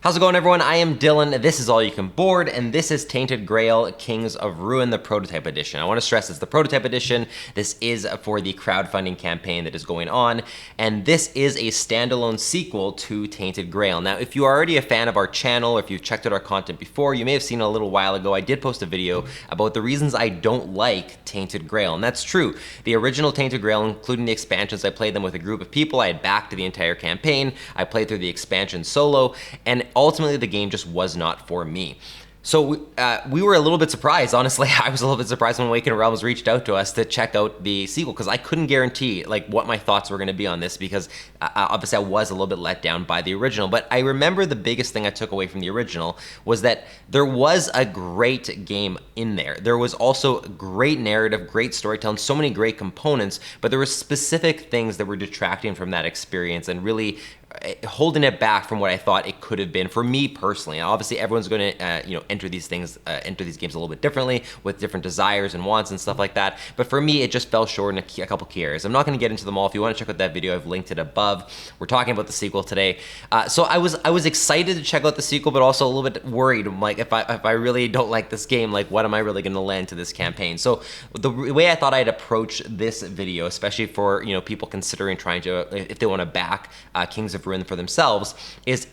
How's it going, everyone? I am Dylan, this is All You Can Board, and this is Tainted Grail, Kings of Ruin, the Prototype Edition. I want to stress it's the Prototype Edition. This is for the crowdfunding campaign that is going on, and this is a standalone sequel to Tainted Grail. Now, if you are already a fan of our channel, or if you've checked out our content before, you may have seen a little while ago, I did post a video about the reasons I don't like Tainted Grail, and that's true. The original Tainted Grail, including the expansions, I played them with a group of people. I had backed the entire campaign. I played through the expansion solo, and ultimately the game just was not for me. So we were a little bit surprised, honestly. I was a little bit surprised when Awakened Realms reached out to us to check out the sequel, because I couldn't guarantee like what my thoughts were going to be on this, because obviously I was a little bit let down by the original. But I remember the biggest thing I took away from the original was that there was a great game in there. There was also great narrative, great storytelling, so many great components, but there were specific things that were detracting from that experience and really holding it back from what I thought it could have been for me personally. Obviously, everyone's going to enter these games a little bit differently with different desires and wants and stuff like that. But for me, it just fell short in a couple key areas. I'm not going to get into them all. If you want to check out that video, I've linked it above. We're talking about the sequel today. So I was excited to check out the sequel, but also a little bit worried. Like if I really don't like this game, like what am I really going to land to this campaign? So the way I thought I'd approach this video, especially for people considering trying to, if they want to back Kings of Ruin for themselves, is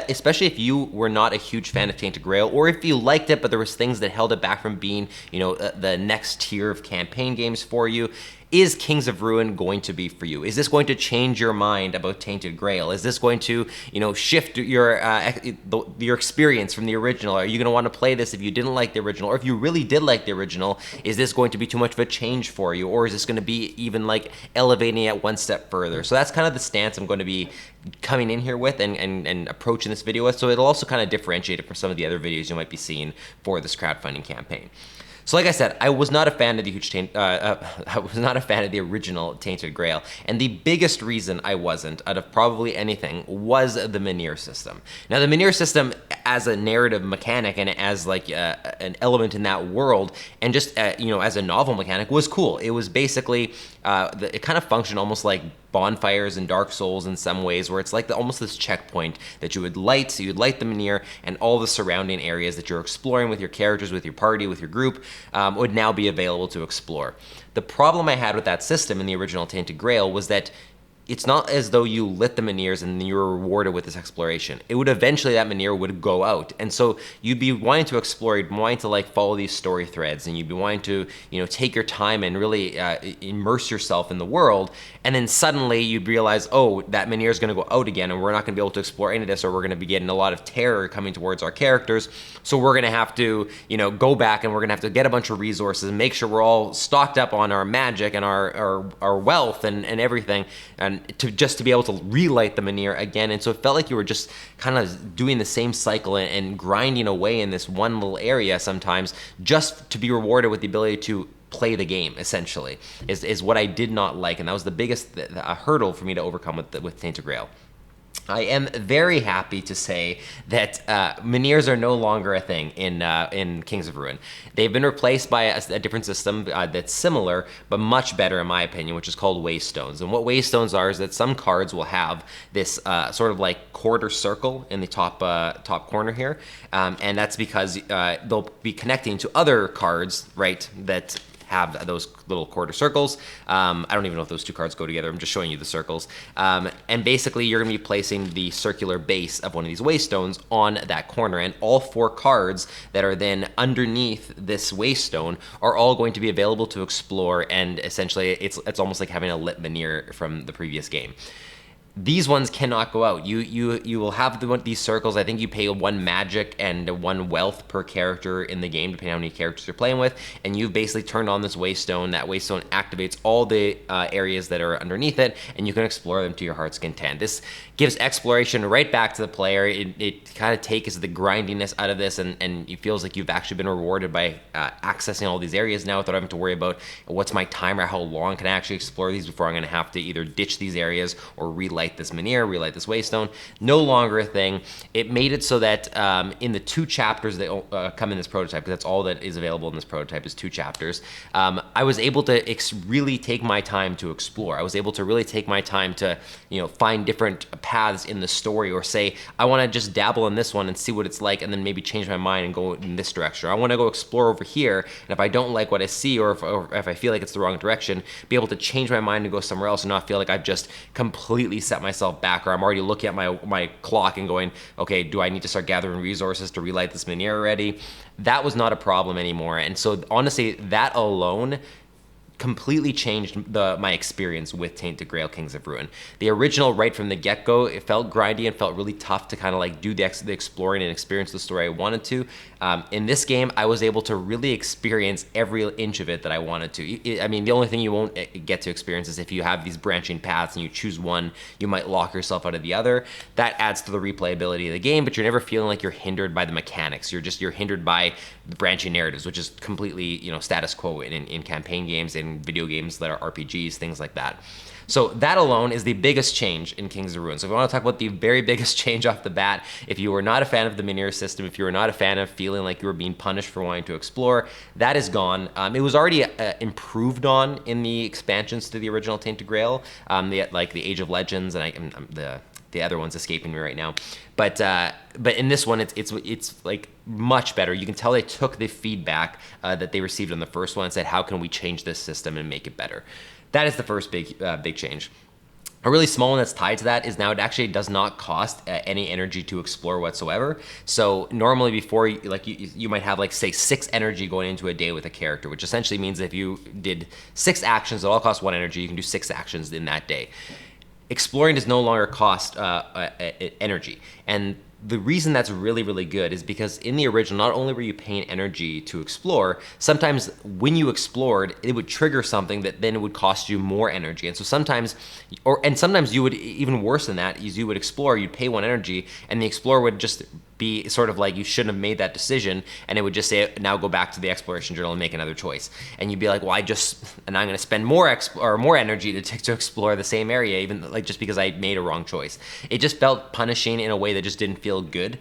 especially if you were not a huge fan of Tainted Grail, or if you liked it but there was things that held it back from being the next tier of campaign games for you. Is Kings of Ruin going to be for you? Is this going to change your mind about Tainted Grail? Is this going to, shift your experience from the original? Are you going to want to play this if you didn't like the original? Or if you really did like the original, is this going to be too much of a change for you? Or is this going to be even like elevating it one step further? So that's kind of the stance I'm going to be coming in here with and approaching this video with. So it'll also kind of differentiate it from some of the other videos you might be seeing for this crowdfunding campaign. So like I said, I was not a fan of the original Tainted Grail, and the biggest reason I wasn't, out of probably anything, was the Menhir system. Now the Menhir system, as a narrative mechanic and as like an element in that world, and just as a novel mechanic, was cool. It was basically it kind of functioned almost like bonfires in Dark Souls in some ways, where it's like almost this checkpoint that you would light. So you'd light the Menhir, and all the surrounding areas that you're exploring with your characters, with your party, with your group, would now be available to explore. The problem I had with that system in the original Tainted Grail was that it's not as though you lit the Menhirs and you were rewarded with this exploration. It would eventually, that Menhir would go out. And so you'd be wanting to explore, you'd be wanting to like follow these story threads, and you'd be wanting to, take your time and really immerse yourself in the world. And then suddenly you'd realize, oh, that Menhir is going to go out again, and we're not going to be able to explore any of this, or we're going to be getting a lot of terror coming towards our characters. So we're going to have to, go back, and we're going to have to get a bunch of resources and make sure we're all stocked up on our magic and our wealth and everything. And to be able to relight the Menhir again. And so it felt like you were just kind of doing the same cycle and grinding away in this one little area sometimes, just to be rewarded with the ability to play the game, essentially, is what I did not like. And that was the biggest hurdle for me to overcome with Tainted Grail. I am very happy to say that Menhirs are no longer a thing in Kings of Ruin. They've been replaced by a different system that's similar, but much better in my opinion, which is called Waystones. And what Waystones are is that some cards will have this sort of like quarter circle in the top corner here, and that's because they'll be connecting to other cards, right, that have those little quarter circles. I don't even know if those two cards go together. I'm just showing you the circles. And basically, you're going to be placing the circular base of one of these Waystones on that corner. And all four cards that are then underneath this Waystone are all going to be available to explore. And essentially, it's almost like having a lit Menhir from the previous game. These ones cannot go out. You will have these circles. I think you pay 1 magic and 1 wealth per character in the game, depending on how many characters you're playing with. And you've basically turned on this Waystone. That Waystone activates all the areas that are underneath it, and you can explore them to your heart's content. This gives exploration right back to the player. It kind of takes the grindiness out of this, and it feels like you've actually been rewarded by accessing all these areas now without having to worry about what's my timer, how long can I actually explore these before I'm going to have to either ditch these areas or relight relight this Menhir, relight this Waystone. No longer a thing. It made it so that in the 2 chapters that come in this prototype, because that's all that is available in this prototype is 2 chapters, I was able to really take my time to explore. I was able to really take my time to, find different paths in the story, or say, I want to just dabble in this one and see what it's like, and then maybe change my mind and go in this direction. Or I want to go explore over here, and if I don't like what I see, or if I feel like it's the wrong direction, be able to change my mind and go somewhere else and not feel like I've just completely set myself back, or I'm already looking at my clock and going, okay, do I need to start gathering resources to relight this Menhir already? That was not a problem anymore. And so honestly, that alone completely changed my experience with Tainted Grail Kings of Ruin. The original, right from the get-go, it felt grindy and felt really tough to kind of like do the exploring and experience the story I wanted to. In this game, I was able to really experience every inch of it that I wanted to. I mean, the only thing you won't get to experience is if you have these branching paths and you choose one, you might lock yourself out of the other. That adds to the replayability of the game, but you're never feeling like you're hindered by the mechanics. You're hindered by the branching narratives, which is completely, status quo in campaign games, in video games that are RPGs, things like that. So that alone is the biggest change in Kings of Ruin. So if we want to talk about the very biggest change off the bat, if you were not a fan of the Menhir system, if you were not a fan of feeling like you were being punished for wanting to explore, that is gone. It was already improved on in the expansions to the original Tainted Grail, like the Age of Legends, and the other one's escaping me right now. But in this one, it's like much better. You can tell they took the feedback that they received on the first one and said, how can we change this system and make it better? That is the first big change. A really small one that's tied to that is now it actually does not cost any energy to explore whatsoever. So normally before, you might have say 6 energy going into a day with a character, which essentially means if you did 6 actions that all cost 1 energy, you can do 6 actions in that day. Exploring does no longer cost energy. And the reason that's really, really good is because in the original, not only were you paying energy to explore, sometimes when you explored, it would trigger something that then it would cost you more energy. And so sometimes you would, even worse than that, is you would explore, you'd pay 1 energy, and the explorer would just be sort of like, you shouldn't have made that decision, and it would just say, now go back to the exploration journal and make another choice. And you'd be like, well, I'm going to spend more energy to explore the same area, even just because I made a wrong choice. It just felt punishing in a way that just didn't feel good.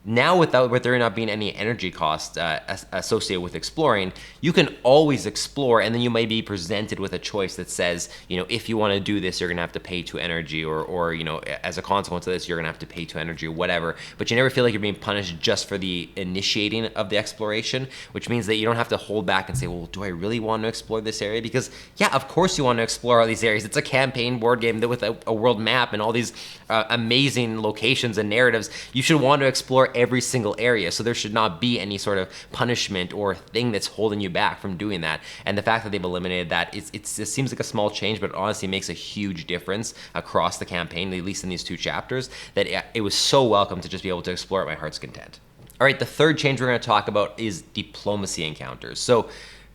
Now, with there not being any energy cost associated with exploring, you can always explore, and then you might be presented with a choice that says, if you want to do this, you're gonna have to pay 2 energy, or as a consequence of this, you're gonna have to pay 2 energy, or whatever. But you never feel like you're being punished just for the initiating of the exploration, which means that you don't have to hold back and say, well, do I really want to explore this area? Because yeah, of course you want to explore all these areas. It's a campaign board game with a world map and all these amazing locations and narratives. You should want to explore every single area, so there should not be any sort of punishment or thing that's holding you back from doing that. And the fact that they've eliminated that, it seems like a small change, but it honestly makes a huge difference across the campaign, at least in these 2 chapters, that it was so welcome to just be able to explore at my heart's content. All right, the third change we're going to talk about is diplomacy encounters. So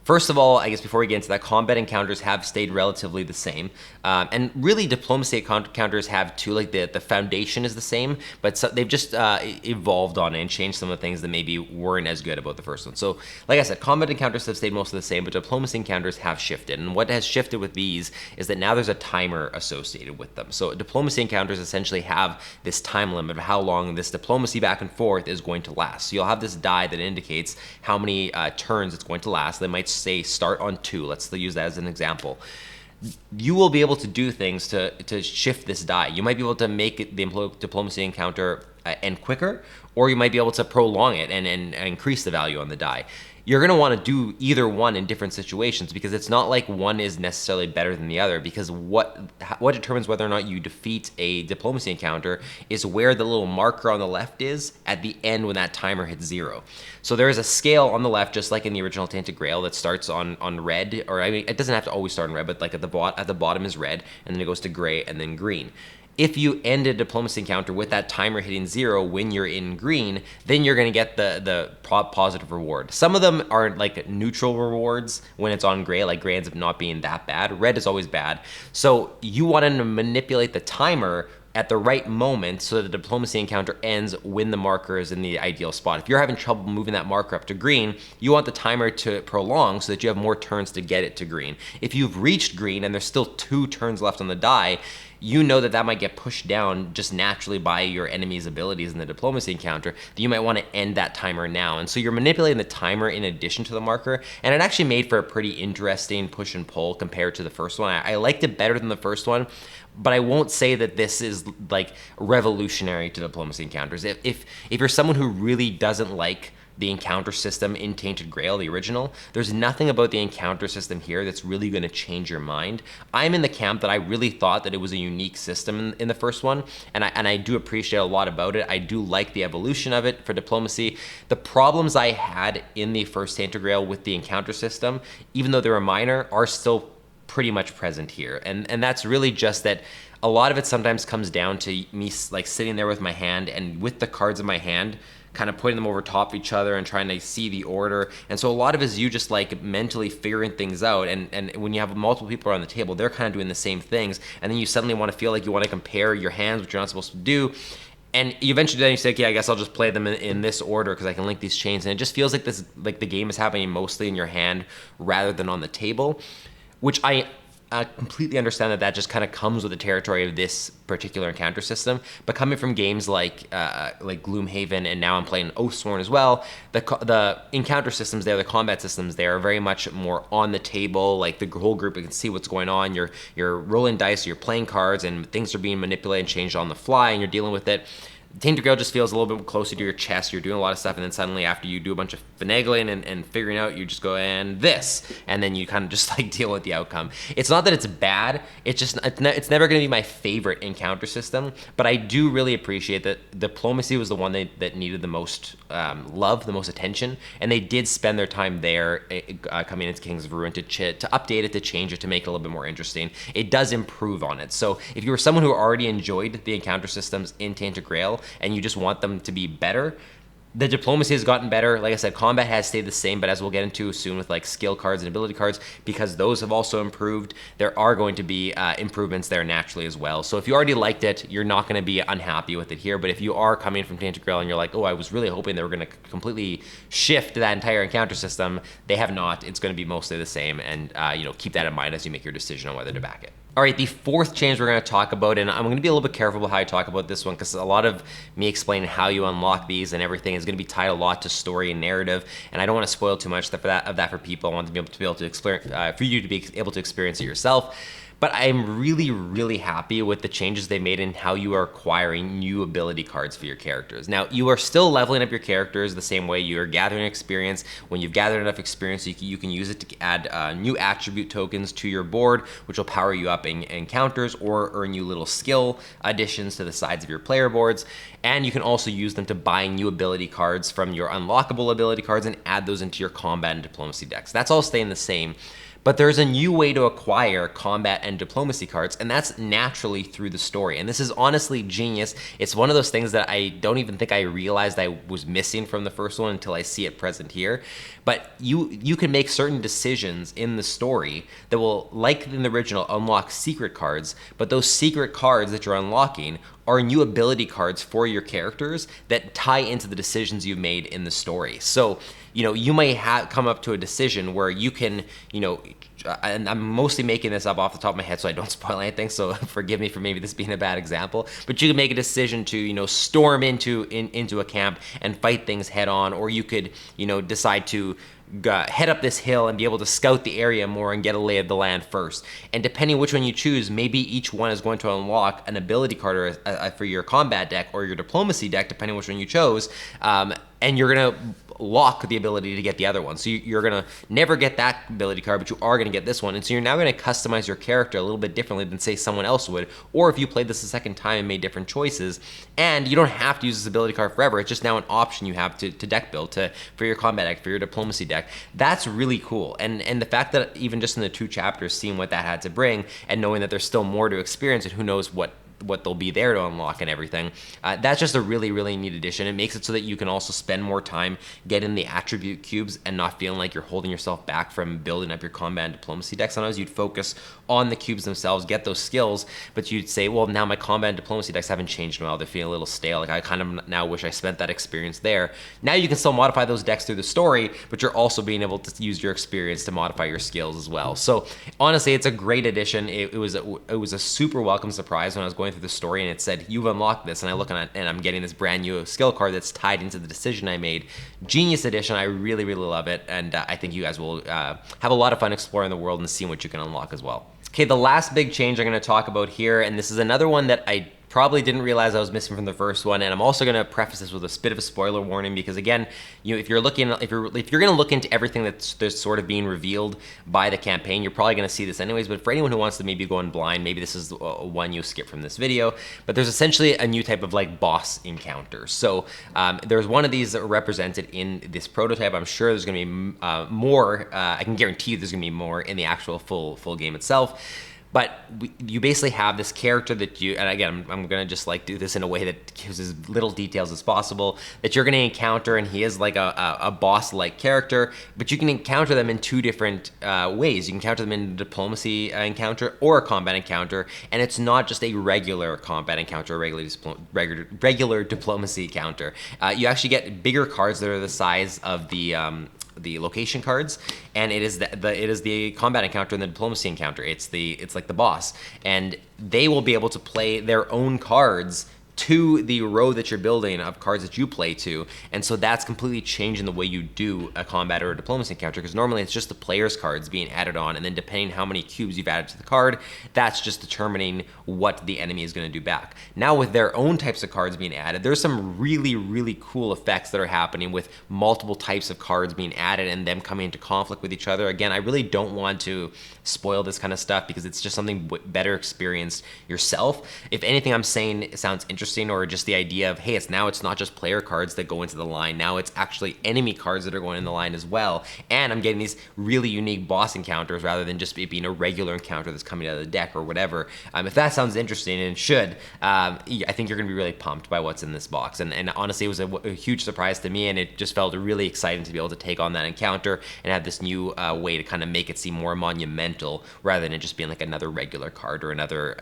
first of all, I guess before we get into that, combat encounters have stayed relatively the same. And really diplomacy encounters have too, the foundation is the same, but they've just evolved on it and changed some of the things that maybe weren't as good about the first one. So like I said, combat encounters have stayed mostly the same, but diplomacy encounters have shifted. And what has shifted with these is that now there's a timer associated with them. So diplomacy encounters essentially have this time limit of how long this diplomacy back and forth is going to last. So you'll have this die that indicates how many turns it's going to last. They might say start on 2. Let's use that as an example. You will be able to do things to shift this die. You might be able to make the diplomacy encounter end quicker, or you might be able to prolong it and increase the value on the die. You're going to want to do either one in different situations, because it's not like one is necessarily better than the other, because what determines whether or not you defeat a diplomacy encounter is where the little marker on the left is at the end when that timer hits 0. So there is a scale on the left, just like in the original Tainted Grail, that starts on red, or I mean, it doesn't have to always start on red, but at the bottom is red, and then it goes to gray and then green. If you end a diplomacy encounter with that timer hitting 0 when you're in green, then you're going to get the positive reward. Some of them are neutral rewards when it's on gray, like gray ends up not being that bad. Red is always bad. So you want to manipulate the timer at the right moment so that the diplomacy encounter ends when the marker is in the ideal spot. If you're having trouble moving that marker up to green, you want the timer to prolong so that you have more turns to get it to green. If you've reached green and there's still 2 turns left on the die, you know that might get pushed down just naturally by your enemy's abilities in the diplomacy encounter, that you might want to end that timer now. And so you're manipulating the timer in addition to the marker, and it actually made for a pretty interesting push and pull compared to the first one. I liked it better than the first one, but I won't say that this is like revolutionary to diplomacy encounters. If you're someone who really doesn't like the encounter system in Tainted Grail, the original, there's nothing about the encounter system here that's really going to change your mind. I'm in the camp that I really thought that it was a unique system in the first one, and I do appreciate a lot about it. I do like the evolution of it for diplomacy. The problems I had in the first Tainted Grail with the encounter system, even though they were minor, are still pretty much present here. And that's really just that a lot of it sometimes comes down to me like sitting there with my hand and with the cards in my hand, kind of putting them over top of each other and trying to see the order. And so a lot of it is you just like mentally figuring things out. And when you have multiple people around the table, they're kind of doing the same things. And then you suddenly want to feel like you want to compare your hands, which you're not supposed to do. And you eventually then you say, okay, I guess I'll just play them in this order because I can link these chains. And it just feels like this, like the game is happening mostly in your hand rather than on the table, which I completely understand that just kind of comes with the territory of this particular encounter system. But coming from games like Gloomhaven, and now I'm playing Oathsworn as well, the encounter systems there, the combat systems there, are very much more on the table. Like the whole group can see what's going on. You're rolling dice, you're playing cards, and things are being manipulated and changed on the fly, and you're dealing with it. Tainted Grail just feels a little bit closer to your chest. You're doing a lot of stuff, and then suddenly after you do a bunch of finagling and figuring out, you just go, and this, and then you kind of just like deal with the outcome. It's not that it's bad, it's never going to be my favorite encounter system, but I do really appreciate that diplomacy was the one that needed the most love, the most attention, and they did spend their time there coming into Kings of Ruin to update it, to change it, to make it a little bit more interesting. It does improve on it. So if you were someone who already enjoyed the encounter systems in Tainted Grail, and you just want them to be better, the diplomacy has gotten better. Like I said, combat has stayed the same, but as we'll get into soon with like skill cards and ability cards, because those have also improved, there are going to be improvements there naturally as well. So if you already liked it, you're not going to be unhappy with it here. But if you are coming from Tainted Grail and you're like, oh, I was really hoping they were going to completely shift that entire encounter system, they have not. It's going to be mostly the same, and keep that in mind as you make your decision on whether to back it. All right, the fourth change we're going to talk about, and I'm going to be a little bit careful about how I talk about this one because a lot of me explaining how you unlock these and everything is going to be tied a lot to story and narrative, and I don't want to spoil too much of that for people. I want to be able to explain, for you to be able to experience it yourself. But I'm really, really happy with the changes they made in how you are acquiring new ability cards for your characters. Now, you are still leveling up your characters the same way you are gathering experience. When you've gathered enough experience, you can use it to add new attribute tokens to your board, which will power you up in encounters or earn you little skill additions to the sides of your player boards. And you can also use them to buy new ability cards from your unlockable ability cards and add those into your combat and diplomacy decks. That's all staying the same. But there's a new way to acquire combat and diplomacy cards, and that's naturally through the story. And this is honestly genius. It's one of those things that I don't even think I realized I was missing from the first one until I see it present here. But you can make certain decisions in the story that will, like in the original, unlock secret cards, but those secret cards that you're unlocking are new ability cards for your characters that tie into the decisions you've made in the story. So, you may come up to a decision where you can, and I'm mostly making this up off the top of my head so I don't spoil anything, so forgive me for maybe this being a bad example, but you can make a decision to, storm into a camp and fight things head on, or you could, decide to head up this hill and be able to scout the area more and get a lay of the land first. And depending which one you choose, maybe each one is going to unlock an ability card for your combat deck or your diplomacy deck, depending which one you chose, and you're going to lock the ability to get the other one. So you're going to never get that ability card, but you are going to get this one. And so you're now going to customize your character a little bit differently than, say, someone else would, or if you played this a second time and made different choices. And you don't have to use this ability card forever. It's just now an option you have to deck build for your combat deck, for your diplomacy deck. That's really cool. And the fact that even just in the 2 chapters, seeing what that had to bring and knowing that there's still more to experience and who knows what they'll be there to unlock and everything. That's just a really, really neat addition. It makes it so that you can also spend more time getting the attribute cubes and not feeling like you're holding yourself back from building up your combat and diplomacy deck. Sometimes you'd focus on the cubes themselves, get those skills, but you'd say, well, now my combat and diplomacy decks haven't changed in a while. They're feeling a little stale. Like, I kind of now wish I spent that experience there. Now you can still modify those decks through the story, but you're also being able to use your experience to modify your skills as well. So honestly, it's a great addition. It was a super welcome surprise when I was going through the story and it said, you've unlocked this, and I look at it and I'm getting this brand new skill card that's tied into the decision I made. Genius addition. I really, really love it, and I think you guys will have a lot of fun exploring the world and seeing what you can unlock as well. Okay, the last big change I'm going to talk about here, and this is another one that I probably didn't realize I was missing from the first one, and I'm also going to preface this with a bit of a spoiler warning, because again, if you're going to look into everything that's sort of being revealed by the campaign, you're probably going to see this anyways. But for anyone who wants to maybe go in blind, maybe this is one you skip from this video. But there's essentially a new type of like boss encounter. So there's one of these that are represented in this prototype. I'm sure there's going to be more. I can guarantee you there's going to be more in the actual full game itself. But you basically have this character that you, and again, I'm gonna just like do this in a way that gives as little details as possible, that you're gonna encounter, and he is like a boss-like character, but you can encounter them in two different ways. You can encounter them in a diplomacy encounter or a combat encounter, and it's not just a regular combat encounter or regular diplomacy encounter. You actually get bigger cards that are the size of the location cards, and it is the combat encounter and the diplomacy encounter. It's like the boss, and they will be able to play their own cards to the row that you're building of cards that you play to. And so that's completely changing the way you do a combat or a diplomacy encounter, because normally it's just the player's cards being added on, and then depending how many cubes you've added to the card, that's just determining what the enemy is going to do back. Now with their own types of cards being added, there's some really, really cool effects that are happening with multiple types of cards being added and them coming into conflict with each other. Again, I really don't want to spoil this kind of stuff because it's just something better experienced yourself. If anything I'm saying it sounds interesting, or just the idea of, hey, it's not just player cards that go into the line, now it's actually enemy cards that are going in the line as well, and I'm getting these really unique boss encounters rather than just it being a regular encounter that's coming out of the deck or whatever. If that sounds interesting, and it should, I think you're gonna be really pumped by what's in this box, and honestly it was a huge surprise to me, and it just felt really exciting to be able to take on that encounter and have this new way to kind of make it seem more monumental rather than it just being like another regular card or another,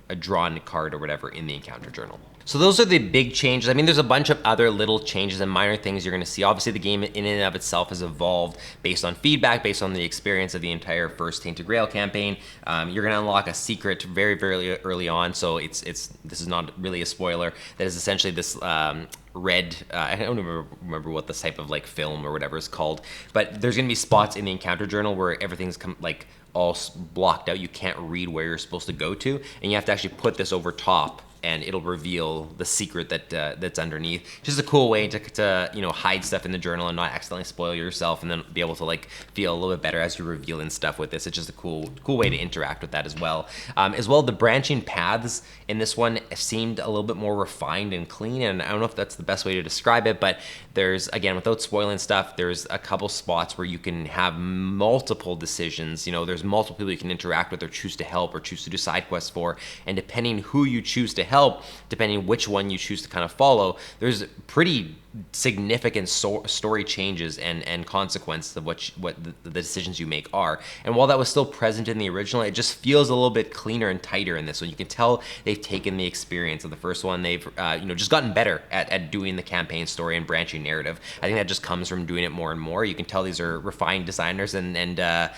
a drawn card or whatever in the encounter journal. So those are the big changes. I mean, there's a bunch of other little changes and minor things you're gonna see. Obviously the game in and of itself has evolved based on feedback, based on the experience of the entire first Tainted Grail campaign. You're gonna unlock a secret very, very early on, so this is not really a spoiler. That is essentially this red, I don't remember what the type of like film or whatever is called, but there's gonna be spots in the encounter journal where everything's like all blocked out. You can't read where you're supposed to go to, and you have to actually put this over top, and it'll reveal the secret that's underneath. Just a cool way to hide stuff in the journal and not accidentally spoil yourself, and then be able to like feel a little bit better as you're revealing stuff with this. It's just a cool way to interact with that as well. The branching paths in this one seemed a little bit more refined and clean, and I don't know if that's the best way to describe it, but there's, again, without spoiling stuff, there's a couple spots where you can have multiple decisions. There's multiple people you can interact with or choose to help or choose to do side quests for, and depending who you choose to help, depending which one you choose to kind of follow, there's pretty significant story changes and consequences of what the decisions you make are. And while that was still present in the original, it just feels a little bit cleaner and tighter in this one. You can tell they've taken the experience of the first one. They've just gotten better at doing the campaign story and branching narrative. I think that just comes from doing it more and more. You can tell these are refined designers and that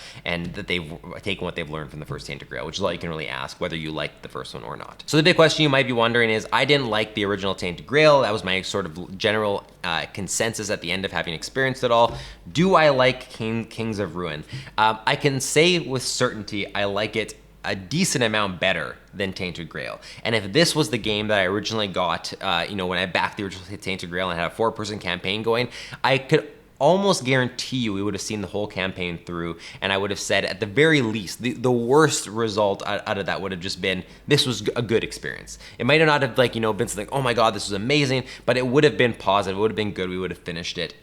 they've taken what they've learned from the first Tainted Grail, which is all you can really ask, whether you liked the first one or not. So the big question you might be wondering is, I didn't like the original Tainted Grail. That was my sort of general consensus at the end of having experienced it all. Do I like Kings of Ruin? I can say with certainty I like it a decent amount better than Tainted Grail. And if this was the game that I originally got, when I backed the original Tainted Grail and had a 4-person campaign going, I could almost guarantee you we would have seen the whole campaign through, and I would have said at the very least the worst result out of that would have just been, this was a good experience. It might not have been something, oh my god, this was amazing, but it would have been positive, it would have been good, we would have finished it.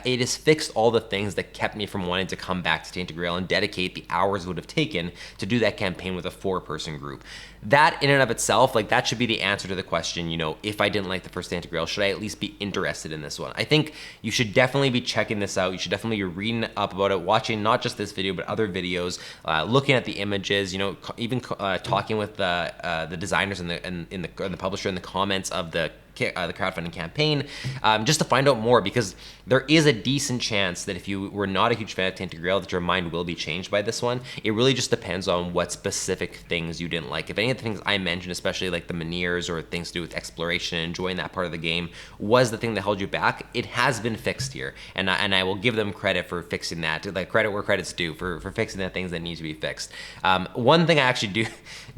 it has fixed all the things that kept me from wanting to come back to Tainted Grail and dedicate the hours it would have taken to do that campaign with a 4-person group. That in and of itself, like that should be the answer to the question, you know, if I didn't like the first Tainted Grail, should I at least be interested in this one? I think you should definitely be checking this out. You should definitely be reading up about it, watching not just this video, but other videos, looking at the images, you know, even talking with the designers and the publisher in the comments of the crowdfunding campaign, just to find out more, because there is a decent chance that if you were not a huge fan of Tainted Grail, that your mind will be changed by this one. It really just depends on what specific things you didn't like. If any of the things I mentioned, especially like the Menhirs or things to do with exploration and enjoying that part of the game, was the thing that held you back, it has been fixed here, and I will give them credit for fixing that, like credit where credit's due, for fixing the things that need to be fixed. One thing I actually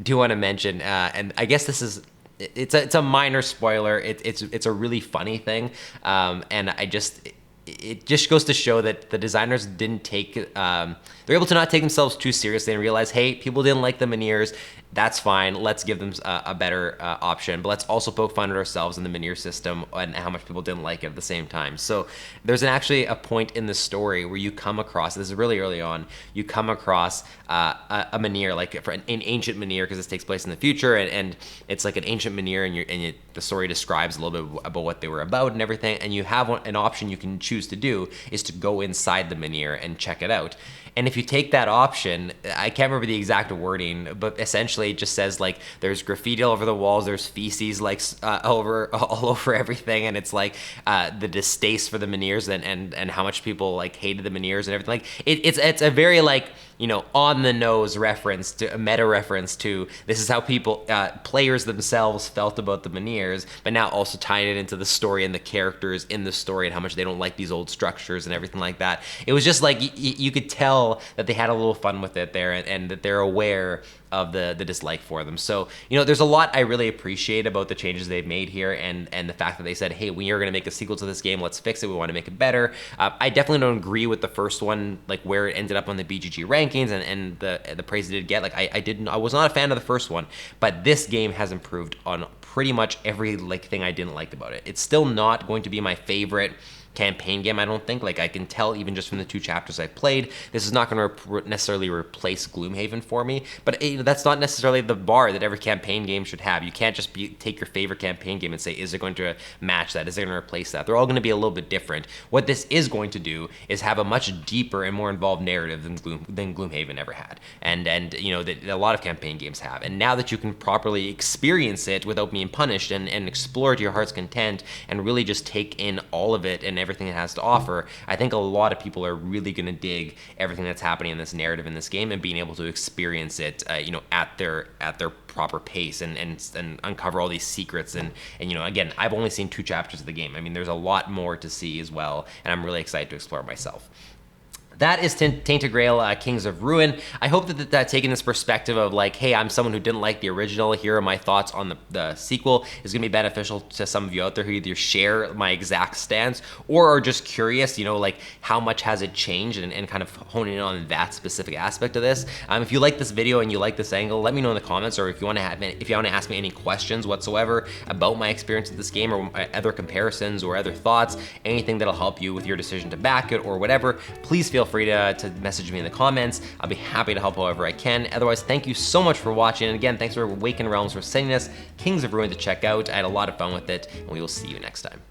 do want to mention, and I guess this is, it's a minor spoiler. It's a really funny thing, and it just goes to show that the designers didn't take, they're able to not take themselves too seriously and realize, hey, people didn't like the Menhirs. That's fine. Let's give them a better option, but let's also poke fun at ourselves in the Menhir system and how much people didn't like it at the same time. So there's actually a point in the story where you come across, this is really early on, you come across a Menhir, like an ancient Menhir, because this takes place in the future, and it's like an ancient Menhir, and the story describes a little bit about what they were about and everything, and you have an option you can choose to do is to go inside the Menhir and check it out. And if you take that option, I can't remember the exact wording, but essentially it just says like there's graffiti all over the walls, there's feces like all over everything, and it's like the distaste for the Menhirs and how much people like hated the Menhirs and everything. Like it's a very like, you know, on the nose reference, to a meta reference to this is how people players themselves felt about the Menhirs, but now also tying it into the story and the characters in the story and how much they don't like these old structures and everything like that. It was just like you could tell that they had a little fun with it there, and that they're aware of the dislike for them. So, you know, there's a lot I really appreciate about the changes they've made here, and the fact that they said, hey, we are going to make a sequel to this game, let's fix it, we want to make it better. I definitely don't agree with the first one, like where it ended up on the BGG rankings and the praise it did get. Like I was not a fan of the first one, but this game has improved on pretty much every like thing I didn't like about it. It's still not going to be my favorite campaign game, I don't think. Like I can tell even just from the 2 chapters I've played, this is not going to necessarily replace Gloomhaven for me, but that's not necessarily the bar that every campaign game should have. You can't just take your favorite campaign game and say, is it going to match that? Is it going to replace that? They're all going to be a little bit different. What this is going to do is have a much deeper and more involved narrative than Gloomhaven ever had, and you know, that a lot of campaign games have. And now that you can properly experience it without being punished and explore it to your heart's content and really just take in all of it and everything it has to offer, I think a lot of people are really going to dig everything that's happening in this narrative in this game and being able to experience it, you know, at their proper pace and uncover all these secrets. And you know, again, I've only seen 2 chapters of the game. I mean, there's a lot more to see as well, and I'm really excited to explore myself. That is Tainted Grail, Kings of Ruin. I hope that taking this perspective of like, hey, I'm someone who didn't like the original, here are my thoughts on the sequel, is going to be beneficial to some of you out there who either share my exact stance or are just curious, you know, like how much has it changed, and kind of honing in on that specific aspect of this. If you like this video and you like this angle, let me know in the comments, or if you want to ask me any questions whatsoever about my experience with this game, or other comparisons or other thoughts, anything that'll help you with your decision to back it or whatever, please feel free to message me in the comments. I'll be happy to help however I can. Otherwise, thank you so much for watching. And again, thanks for Awakened Realms for sending us Kings of Ruin to check out. I had a lot of fun with it, and we will see you next time.